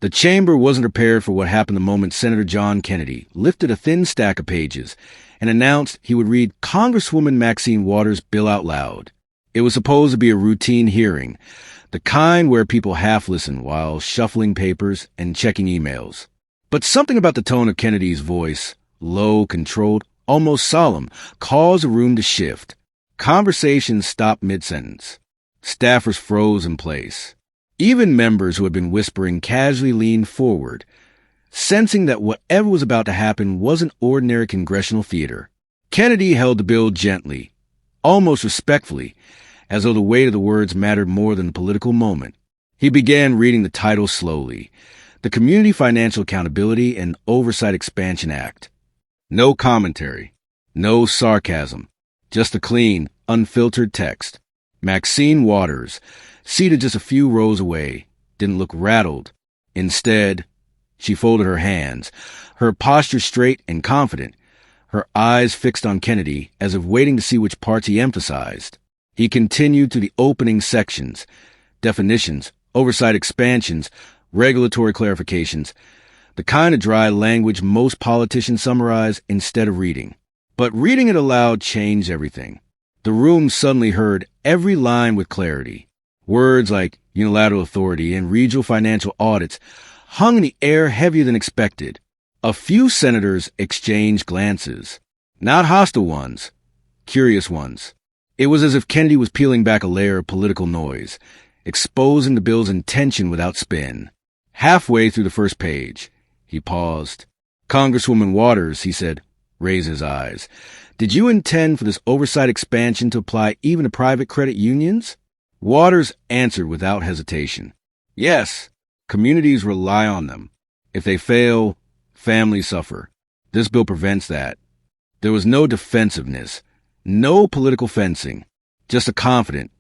The chamber wasn't prepared for what happened the moment Senator John Kennedy lifted a thin stack of pages and announced he would read Congresswoman Maxine Waters' bill out loud. It was supposed to be a routine hearing, the kind where people half-listen while shuffling papers and checking emails. But something about the tone of Kennedy's voice, low, controlled, almost solemn, caused the room to shift. Conversations stopped mid-sentence. Staffers froze in place. Even members who had been whispering casually leaned forward, sensing that whatever was about to happen wasn't ordinary congressional theater. Kennedy held the bill gently, almost respectfully, as though the weight of the words mattered more than the political moment. He began reading the title slowly. The Community Financial Accountability and Oversight Expansion Act. No commentary, no sarcasm, just a clean, unfiltered text. Maxine Waters, seated just a few rows away, didn't look rattled. Instead, she folded her hands, her posture straight and confident, her eyes fixed on Kennedy as if waiting to see which parts he emphasized. He continued to the opening sections, definitions, oversight expansions, regulatory clarifications, the kind of dry language most politicians summarize instead of reading. But reading it aloud changed everything. The room suddenly heard every line with clarity. Words like unilateral authority and regional financial audits hung in the air heavier than expected. A few senators exchanged glances. Not hostile ones, curious ones. It was as if Kennedy was peeling back a layer of political noise, exposing the bill's intention without spin. Halfway through the first page, he paused. "Congresswoman Waters," he said, raised his eyes, "did you intend for this oversight expansion to apply even to private credit unions?" Waters answered without hesitation. "Yes, communities rely on them. If they fail, families suffer. This bill prevents that." There was no defensiveness, no political fencing, just a confident,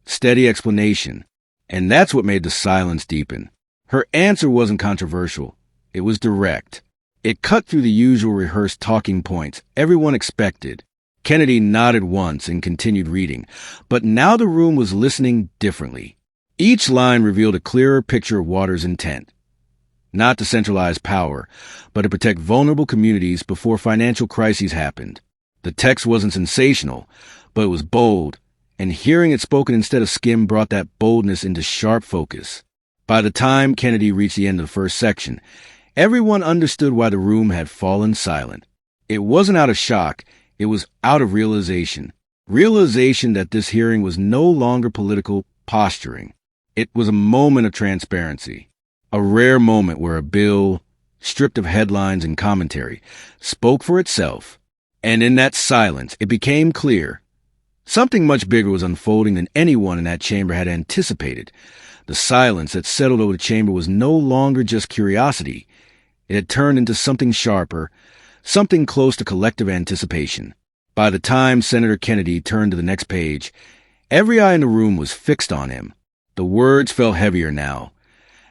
steady explanation. And that's what made the silence deepen. Her answer wasn't controversial. It was direct. It cut through the usual rehearsed talking points everyone expected. Kennedy nodded once and continued reading, but now the room was listening differently. Each line revealed a clearer picture of Waters' intent. Not to centralize power, but to protect vulnerable communities before financial crises happened. The text wasn't sensational, but it was bold, and hearing it spoken instead of skim brought that boldness into sharp focus. By the time Kennedy reached the end of the first section, everyone understood why the room had fallen silent. It wasn't out of shock, it was out of realization. Realization that this hearing was no longer political posturing. It was a moment of transparency. A rare moment where a bill, stripped of headlines and commentary, spoke for itself. And in that silence, it became clear. Something much bigger was unfolding than anyone in that chamber had anticipated. The silence that settled over the chamber was no longer just curiosity. It had turned into something sharper, something close to collective anticipation. By the time Senator Kennedy turned to the next page, every eye in the room was fixed on him. The words felt heavier now,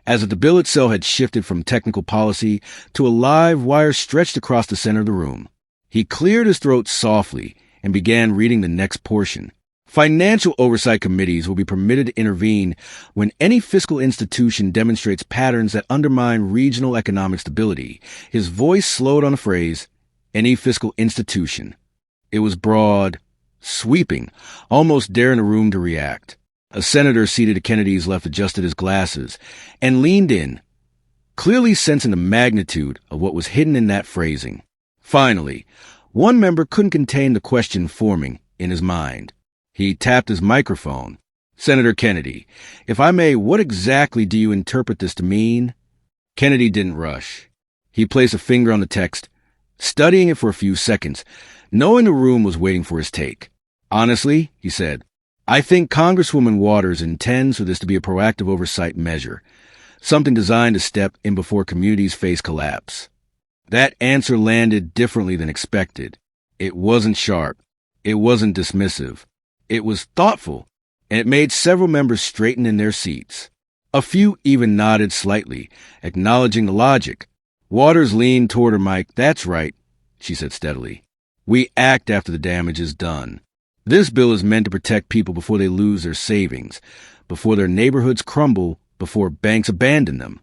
as if the bill itself had shifted from technical policy to a live wire stretched across the center of the room. He cleared his throat softly and began reading the next portion. Financial oversight committees will be permitted to intervene when any fiscal institution demonstrates patterns that undermine regional economic stability. His voice slowed on the phrase, any fiscal institution. It was broad, sweeping, almost daring the room to react. A senator seated to Kennedy's left adjusted his glasses and leaned in, clearly sensing the magnitude of what was hidden in that phrasing. Finally, one member couldn't contain the question forming in his mind. He tapped his microphone. "Senator Kennedy, if I may, what exactly do you interpret this to mean?" Kennedy didn't rush. He placed a finger on the text, studying it for a few seconds, knowing the room was waiting for his take. "Honestly," he said, "I think Congresswoman Waters intends for this to be a proactive oversight measure, something designed to step in before communities face collapse." That answer landed differently than expected. It wasn't sharp. It wasn't dismissive. It was thoughtful, and it made several members straighten in their seats. A few even nodded slightly, acknowledging the logic. Waters leaned toward her mic. "That's right," she said steadily. "We act after the damage is done. This bill is meant to protect people before they lose their savings, before their neighborhoods crumble, before banks abandon them."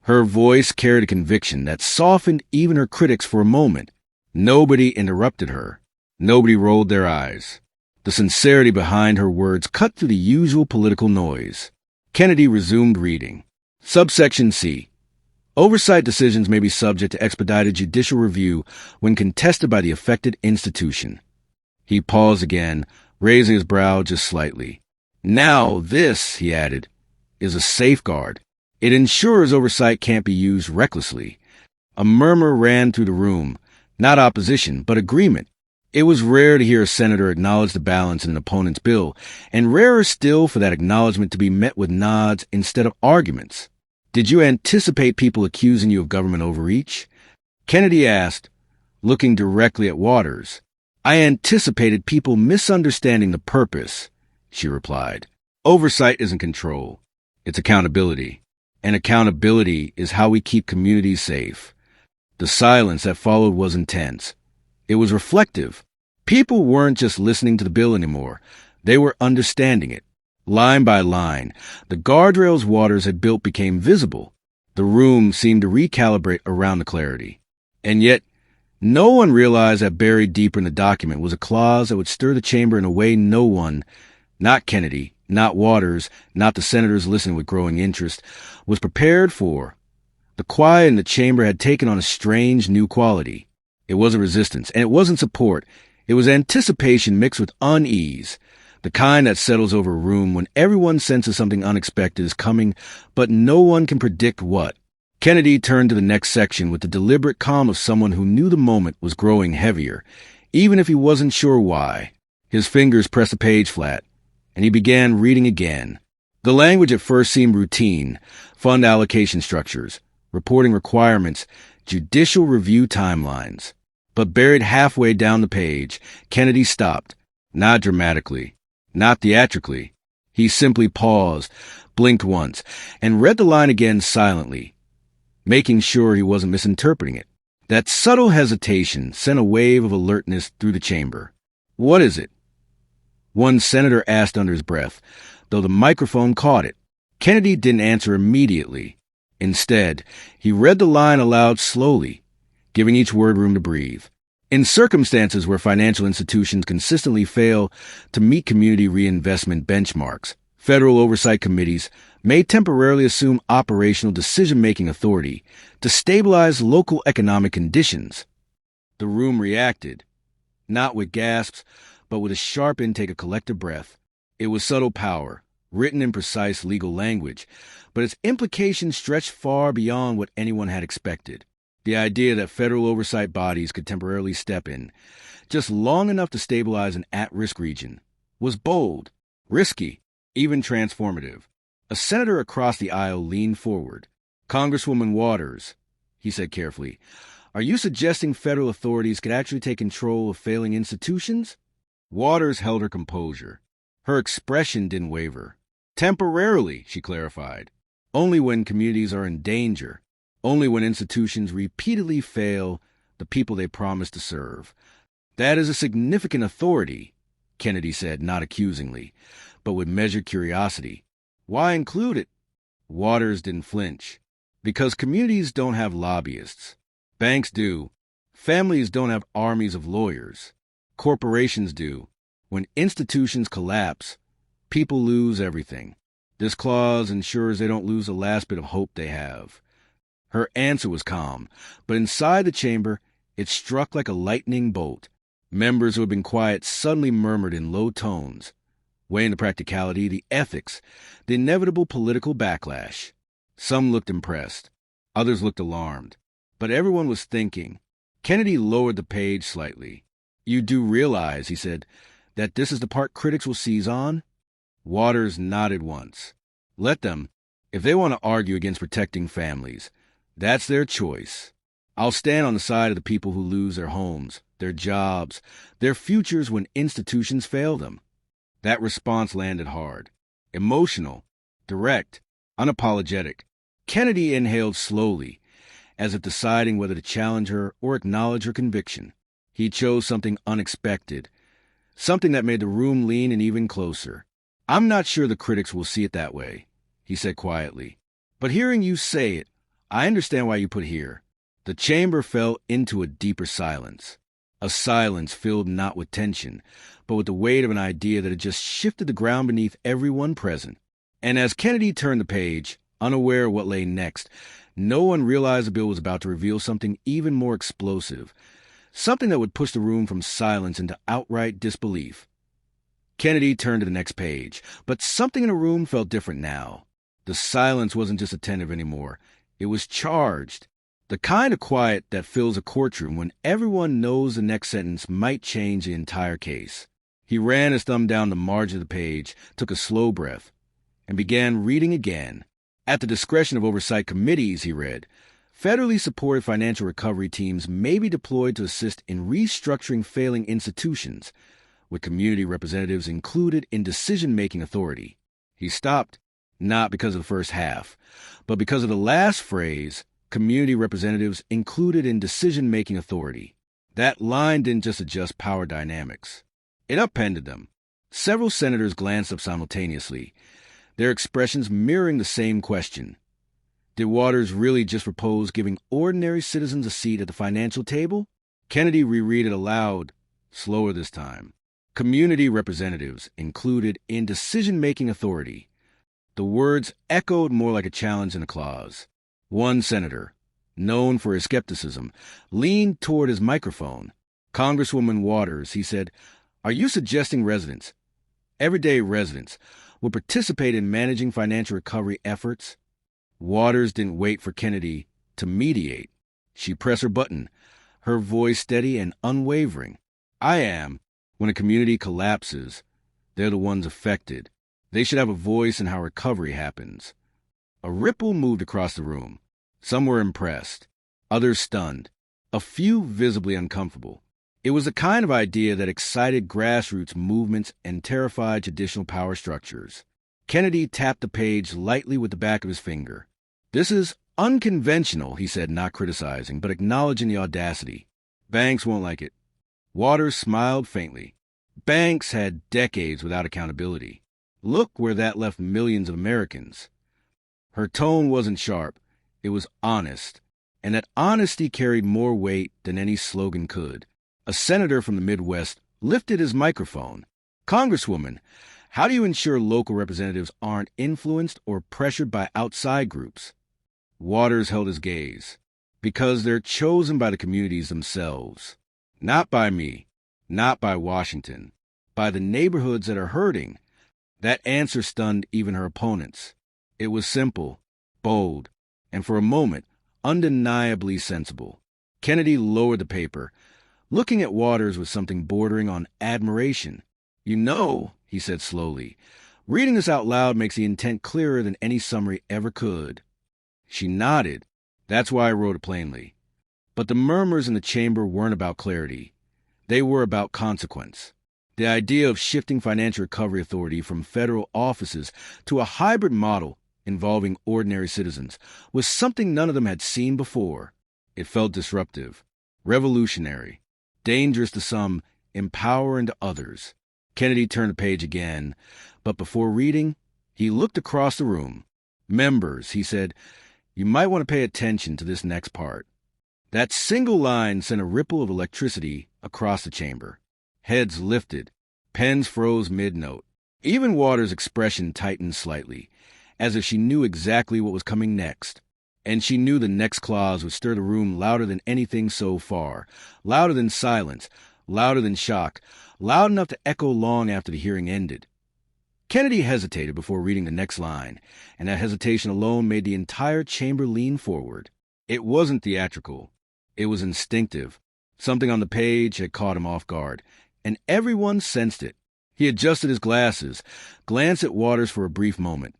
Her voice carried a conviction that softened even her critics for a moment. Nobody interrupted her. Nobody rolled their eyes. The sincerity behind her words cut through the usual political noise. Kennedy resumed reading. Subsection C. Oversight decisions may be subject to expedited judicial review when contested by the affected institution. He paused again, raising his brow just slightly. Now this, he added, is a safeguard. It ensures oversight can't be used recklessly. A murmur ran through the room, not opposition, but agreement. It was rare to hear a senator acknowledge the balance in an opponent's bill, and rarer still for that acknowledgement to be met with nods instead of arguments. Did you anticipate people accusing you of government overreach? Kennedy asked, looking directly at Waters. I anticipated people misunderstanding the purpose, she replied. Oversight isn't control. It's accountability. And accountability is how we keep communities safe. The silence that followed was intense. It was reflective. People weren't just listening to the bill anymore. They were understanding it. Line by line, the guardrails Waters had built became visible. The room seemed to recalibrate around the clarity. And yet, no one realized that buried deeper in the document was a clause that would stir the chamber in a way no one, not Kennedy, not Waters, not the senators listening with growing interest, was prepared for. The quiet in the chamber had taken on a strange new quality. It wasn't resistance, and it wasn't support. It was anticipation mixed with unease, the kind that settles over a room when everyone senses something unexpected is coming, but no one can predict what. Kennedy turned to the next section with the deliberate calm of someone who knew the moment was growing heavier, even if he wasn't sure why. His fingers pressed the page flat, and he began reading again. The language at first seemed routine: fund allocation structures, reporting requirements, judicial review timelines. But buried halfway down the page, Kennedy stopped, not dramatically, not theatrically. He simply paused, blinked once, and read the line again silently, making sure he wasn't misinterpreting it. That subtle hesitation sent a wave of alertness through the chamber. What is it? One senator asked under his breath, though the microphone caught it. Kennedy didn't answer immediately. Instead, he read the line aloud slowly, giving each word room to breathe. In circumstances where financial institutions consistently fail to meet community reinvestment benchmarks, federal oversight committees may temporarily assume operational decision-making authority to stabilize local economic conditions. The room reacted, not with gasps, but with a sharp intake of collective breath. It was subtle power, written in precise legal language, but its implications stretched far beyond what anyone had expected. The idea that federal oversight bodies could temporarily step in, just long enough to stabilize an at-risk region, was bold, risky, even transformative. A senator across the aisle leaned forward. Congresswoman Waters, he said carefully, are you suggesting federal authorities could actually take control of failing institutions? Waters held her composure. Her expression didn't waver. Temporarily, she clarified. Only when communities are in danger. Only when institutions repeatedly fail the people they promise to serve. That is a significant authority, Kennedy said, not accusingly, but with measured curiosity. Why include it? Waters didn't flinch. Because communities don't have lobbyists. Banks do. Families don't have armies of lawyers. Corporations do. When institutions collapse, people lose everything. This clause ensures they don't lose the last bit of hope they have. Her answer was calm, but inside the chamber, it struck like a lightning bolt. Members who had been quiet suddenly murmured in low tones, weighing the practicality, the ethics, the inevitable political backlash. Some looked impressed. Others looked alarmed. But everyone was thinking. Kennedy lowered the page slightly. You do realize, he said, that this is the part critics will seize on? Waters nodded once. Let them. If they want to argue against protecting families, that's their choice. I'll stand on the side of the people who lose their homes, their jobs, their futures when institutions fail them. That response landed hard. Emotional, direct, unapologetic. Kennedy inhaled slowly, as if deciding whether to challenge her or acknowledge her conviction. He chose something unexpected, something that made the room lean in even closer. I'm not sure the critics will see it that way, he said quietly. But hearing you say it, I understand why you put here. The chamber fell into a deeper silence. A silence filled not with tension, but with the weight of an idea that had just shifted the ground beneath everyone present. And as Kennedy turned the page, unaware of what lay next, no one realized the bill was about to reveal something even more explosive, something that would push the room from silence into outright disbelief. Kennedy turned to the next page, but something in the room felt different now. The silence wasn't just attentive anymore. It was charged. The kind of quiet that fills a courtroom when everyone knows the next sentence might change the entire case. He ran his thumb down the margin of the page, took a slow breath, and began reading again. At the discretion of oversight committees, he read, federally supported financial recovery teams may be deployed to assist in restructuring failing institutions, with community representatives included in decision-making authority. He stopped, not because of the first half, but because of the last phrase, community representatives included in decision-making authority. That line didn't just adjust power dynamics. It upended them. Several senators glanced up simultaneously, their expressions mirroring the same question. Did Waters really just propose giving ordinary citizens a seat at the financial table? Kennedy reread it aloud, slower this time. Community representatives included in decision-making authority. The words echoed more like a challenge than a clause. One senator, known for his skepticism, leaned toward his microphone. Congresswoman Waters, he said, are you suggesting residents, everyday residents, will participate in managing financial recovery efforts? Waters didn't wait for Kennedy to mediate. She pressed her button, her voice steady and unwavering. I am. When a community collapses, they're the ones affected. They should have a voice in how recovery happens. A ripple moved across the room. Some were impressed, others stunned, a few visibly uncomfortable. It was the kind of idea that excited grassroots movements and terrified traditional power structures. Kennedy tapped the page lightly with the back of his finger. This is unconventional, he said, not criticizing, but acknowledging the audacity. Banks won't like it. Waters smiled faintly. Banks had decades without accountability. Look where that left millions of Americans. Her tone wasn't sharp. It was honest, and that honesty carried more weight than any slogan could. A senator from the Midwest lifted his microphone. Congresswoman, how do you ensure local representatives aren't influenced or pressured by outside groups? Waters held his gaze. Because they're chosen by the communities themselves. Not by me, not by Washington, by the neighborhoods that are hurting. That answer stunned even her opponents. It was simple, bold, and for a moment, undeniably sensible. Kennedy lowered the paper, looking at Waters with something bordering on admiration. You know, he said slowly, reading this out loud makes the intent clearer than any summary ever could. She nodded. That's why I wrote it plainly. But the murmurs in the chamber weren't about clarity. They were about consequence. The idea of shifting financial recovery authority from federal offices to a hybrid model involving ordinary citizens was something none of them had seen before. It felt disruptive, revolutionary, dangerous to some, empowering to others. Kennedy turned the page again, but before reading, he looked across the room. Members, he said, you might want to pay attention to this next part. That single line sent a ripple of electricity across the chamber. Heads lifted. Pens froze mid-note. Even Waters' expression tightened slightly, as if she knew exactly what was coming next. And she knew the next clause would stir the room louder than anything so far, louder than silence, louder than shock, loud enough to echo long after the hearing ended. Kennedy hesitated before reading the next line, and that hesitation alone made the entire chamber lean forward. It wasn't theatrical. It was instinctive. Something on the page had caught him off guard, and everyone sensed it. He adjusted his glasses, glanced at Waters for a brief moment,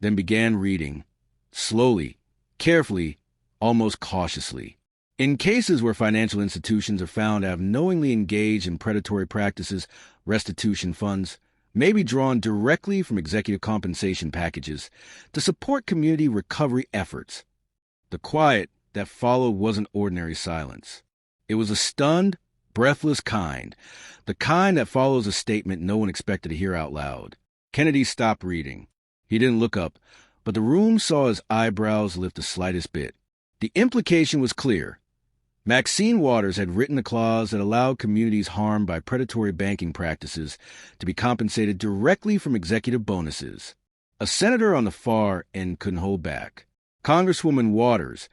then began reading, slowly, carefully, almost cautiously. In cases where financial institutions are found to have knowingly engaged in predatory practices, restitution funds may be drawn directly from executive compensation packages to support community recovery efforts. The quiet that followed wasn't ordinary silence. It was a stunned, breathless kind, the kind that follows a statement no one expected to hear out loud. Kennedy stopped reading. He didn't look up, but the room saw his eyebrows lift the slightest bit. The implication was clear. Maxine Waters had written a clause that allowed communities harmed by predatory banking practices to be compensated directly from executive bonuses. A senator on the far end couldn't hold back. Congresswoman Waters,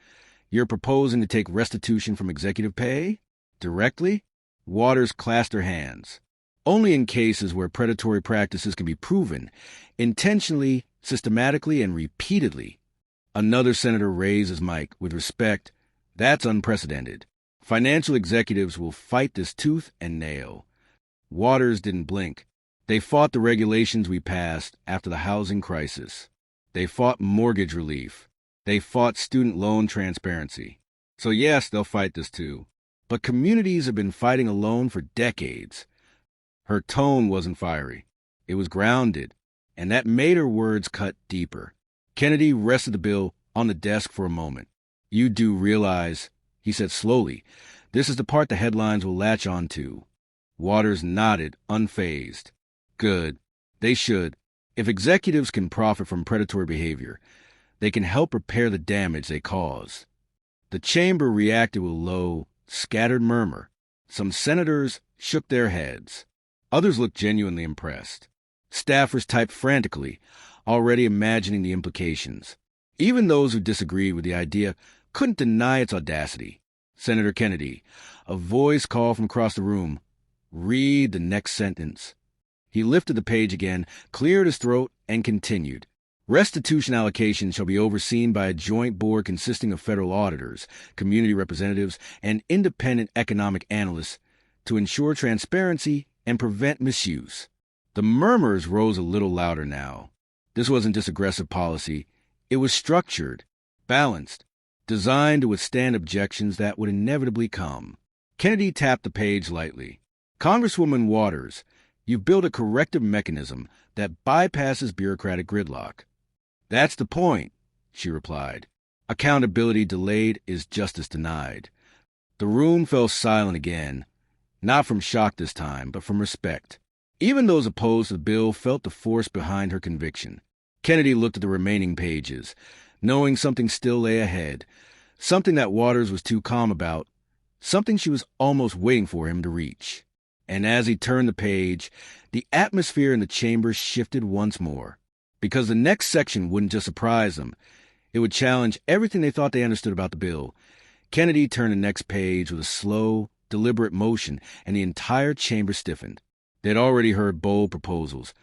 you're proposing to take restitution from executive pay? Directly? Waters clasped her hands. Only in cases where predatory practices can be proven, intentionally, systematically, and repeatedly. Another senator raised his mic with respect. That's unprecedented. Financial executives will fight this tooth and nail. Waters didn't blink. They fought the regulations we passed after the housing crisis. They fought mortgage relief. They fought student loan transparency. So yes, they'll fight this too. But communities have been fighting alone for decades. Her tone wasn't fiery. It was grounded, and that made her words cut deeper. Kennedy rested the bill on the desk for a moment. You do realize, he said slowly, this is the part the headlines will latch on to. Waters nodded, unfazed. Good. They should. If executives can profit from predatory behavior, they can help repair the damage they cause. The chamber reacted with a low, scattered murmur. Some senators shook their heads. Others looked genuinely impressed. Staffers typed frantically, already imagining the implications. Even those who disagreed with the idea couldn't deny its audacity. Senator Kennedy, a voice called from across the room, read the next sentence. He lifted the page again, cleared his throat, and continued. Restitution allocation shall be overseen by a joint board consisting of federal auditors, community representatives, and independent economic analysts to ensure transparency and prevent misuse. The murmurs rose a little louder now. This wasn't just aggressive policy. It was structured, balanced, designed to withstand objections that would inevitably come. Kennedy tapped the page lightly. Congresswoman Waters, you've built a corrective mechanism that bypasses bureaucratic gridlock. That's the point, she replied. Accountability delayed is justice denied. The room fell silent again, not from shock this time, but from respect. Even those opposed to the bill felt the force behind her conviction. Kennedy looked at the remaining pages, knowing something still lay ahead, something that Waters was too calm about, something she was almost waiting for him to reach. And as he turned the page, the atmosphere in the chamber shifted once more. Because the next section wouldn't just surprise them, it would challenge everything they thought they understood about the bill. Kennedy turned the next page with a slow, deliberate motion, and the entire chamber stiffened. They'd already heard bold proposals,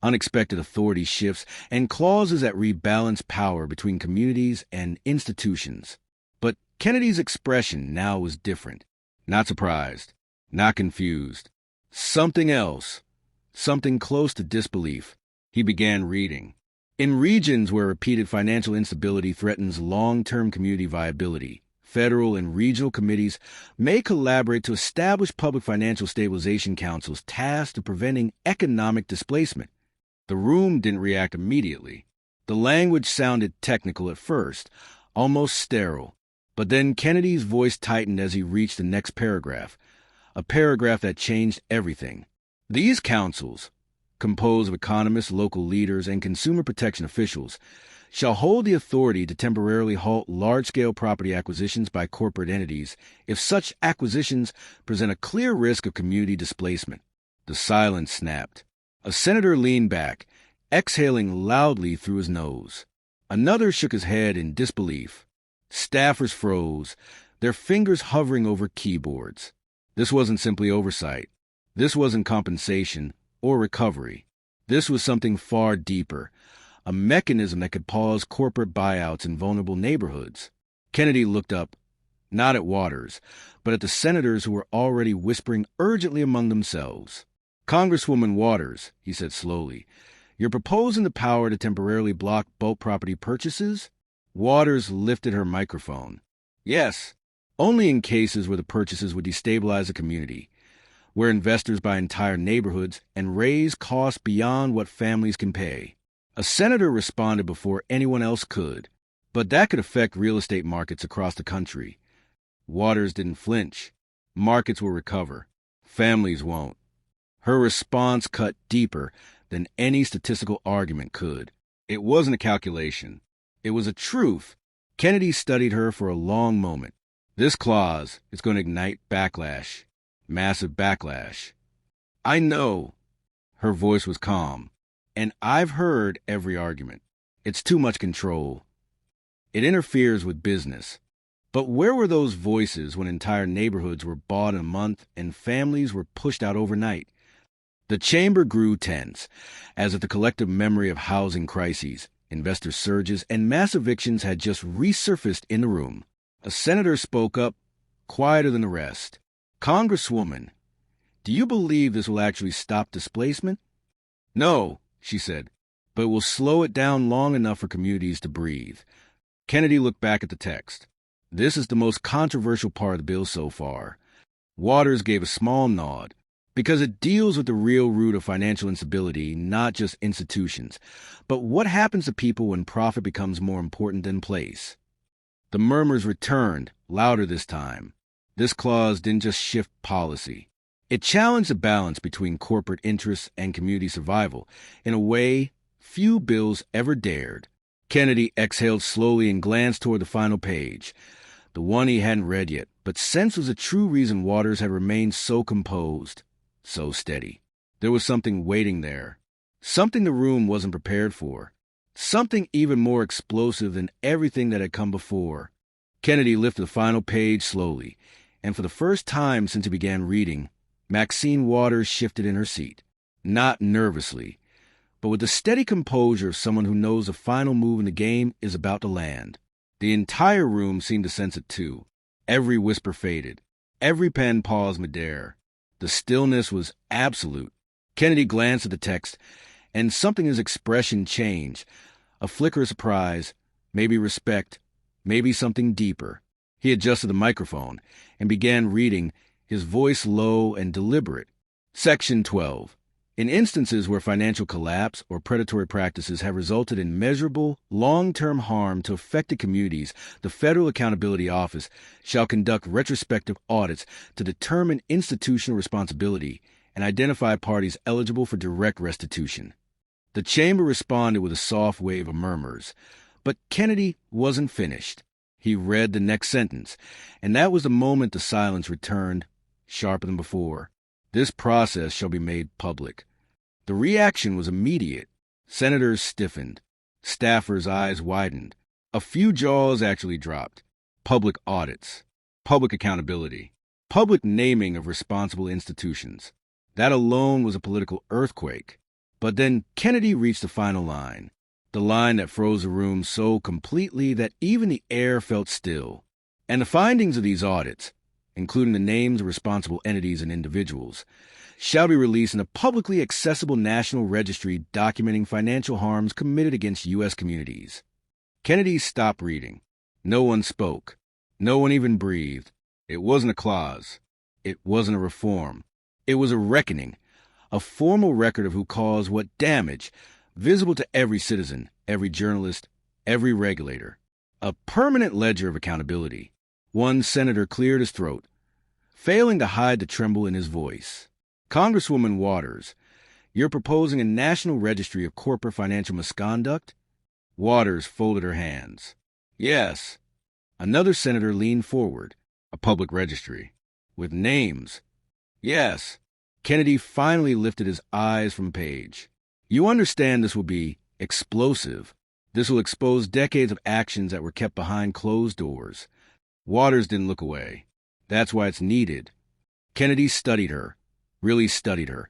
unexpected authority shifts, and clauses that rebalance power between communities and institutions. But Kennedy's expression now was different. Not surprised, not confused. Something else, something close to disbelief. He began reading. In regions where repeated financial instability threatens long-term community viability, federal and regional committees may collaborate to establish public financial stabilization councils tasked with preventing economic displacement. The room didn't react immediately. The language sounded technical at first, almost sterile. But then Kennedy's voice tightened as he reached the next paragraph, a paragraph that changed everything. These councils, composed of economists, local leaders, and consumer protection officials, shall hold the authority to temporarily halt large-scale property acquisitions by corporate entities if such acquisitions present a clear risk of community displacement. The silence snapped. A senator leaned back, exhaling loudly through his nose. Another shook his head in disbelief. Staffers froze, their fingers hovering over keyboards. This wasn't simply oversight. This wasn't compensation or recovery. This was something far deeper, a mechanism that could pause corporate buyouts in vulnerable neighborhoods. Kennedy looked up, not at Waters, but at the senators who were already whispering urgently among themselves. Congresswoman Waters, he said slowly, you're proposing the power to temporarily block bulk property purchases? Waters lifted her microphone. Yes, only in cases where the purchases would destabilize a community, where investors buy entire neighborhoods and raise costs beyond what families can pay. A senator responded before anyone else could, but that could affect real estate markets across the country. Waters didn't flinch. Markets will recover. Families won't. Her response cut deeper than any statistical argument could. It wasn't a calculation. It was a truth, Kennedy studied her for a long moment. This clause is going to ignite backlash. Massive backlash. I know. Her voice was calm. And I've heard every argument. It's too much control. It interferes with business. But where were those voices when entire neighborhoods were bought in a month and families were pushed out overnight? The chamber grew tense, as if the collective memory of housing crises, investor surges, and mass evictions had just resurfaced in the room. A senator spoke up, quieter than the rest. "Congresswoman, do you believe this will actually stop displacement?" "No," she said, "but it will slow it down long enough for communities to breathe." Kennedy looked back at the text. This is the most controversial part of the bill so far. Waters gave a small nod, because it deals with the real root of financial instability, not just institutions. But what happens to people when profit becomes more important than place? The murmurs returned, louder this time. This clause didn't just shift policy. It challenged the balance between corporate interests and community survival in a way few bills ever dared. Kennedy exhaled slowly and glanced toward the final page, the one he hadn't read yet, but sensed was the true reason Waters had remained so composed. So steady. There was something waiting there. Something the room wasn't prepared for. Something even more explosive than everything that had come before. Kennedy lifted the final page slowly, and for the first time since he began reading, Maxine Waters shifted in her seat. Not nervously, but with the steady composure of someone who knows the final move in the game is about to land. The entire room seemed to sense it too. Every whisper faded. Every pen paused midair. The stillness was absolute. Kennedy glanced at the text, and something in his expression changed. A flicker of surprise, maybe respect, maybe something deeper. He adjusted the microphone and began reading, his voice low and deliberate. Section 12. In instances where financial collapse or predatory practices have resulted in measurable, long-term harm to affected communities, the Federal Accountability Office shall conduct retrospective audits to determine institutional responsibility and identify parties eligible for direct restitution. The chamber responded with a soft wave of murmurs, but Kennedy wasn't finished. He read the next sentence, and that was the moment the silence returned, sharper than before. This process shall be made public. The reaction was immediate. Senators stiffened. Staffers' eyes widened. A few jaws actually dropped. Public audits. Public accountability. Public naming of responsible institutions. That alone was a political earthquake. But then Kennedy reached the final line. The line that froze the room so completely that even the air felt still. And the findings of these audits, including the names of responsible entities and individuals, shall be released in a publicly accessible national registry documenting financial harms committed against U.S. communities. Kennedy stopped reading. No one spoke. No one even breathed. It wasn't a clause. It wasn't a reform. It was a reckoning, a formal record of who caused what damage, visible to every citizen, every journalist, every regulator. A permanent ledger of accountability. One senator cleared his throat, failing to hide the tremble in his voice. "Congresswoman Waters, you're proposing a national registry of corporate financial misconduct?" Waters folded her hands. "Yes." Another senator leaned forward. "A public registry. With names?" "Yes." Kennedy finally lifted his eyes from the page. "You understand this will be explosive. This will expose decades of actions that were kept behind closed doors." Waters didn't look away. "That's why it's needed." Kennedy studied her, really studied her,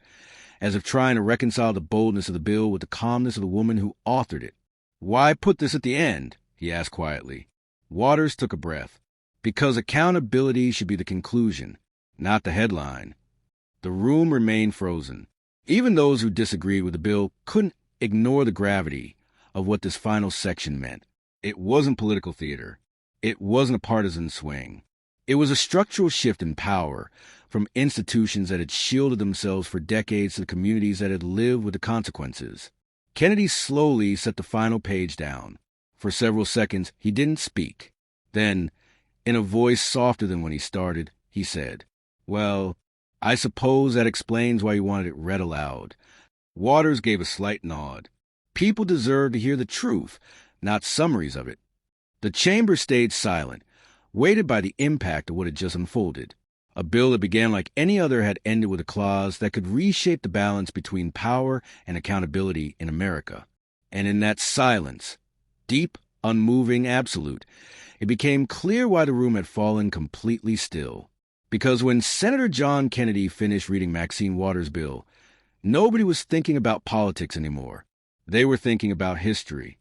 as if trying to reconcile the boldness of the bill with the calmness of the woman who authored it. "Why put this at the end?" he asked quietly. Waters took a breath. "Because accountability should be the conclusion, not the headline." The room remained frozen. Even those who disagreed with the bill couldn't ignore the gravity of what this final section meant. It wasn't political theater. It wasn't a partisan swing. It was a structural shift in power from institutions that had shielded themselves for decades to the communities that had lived with the consequences. Kennedy slowly set the final page down. For several seconds, he didn't speak. Then, in a voice softer than when he started, he said, "Well, I suppose that explains why you wanted it read aloud." Waters gave a slight nod. People deserve to hear the truth, not summaries of it. The chamber stayed silent, weighted by the impact of what had just unfolded. A bill that began like any other had ended with a clause that could reshape the balance between power and accountability in America. And in that silence, deep, unmoving, absolute, it became clear why the room had fallen completely still. Because when Senator John Kennedy finished reading Maxine Waters' bill, nobody was thinking about politics anymore. They were thinking about history.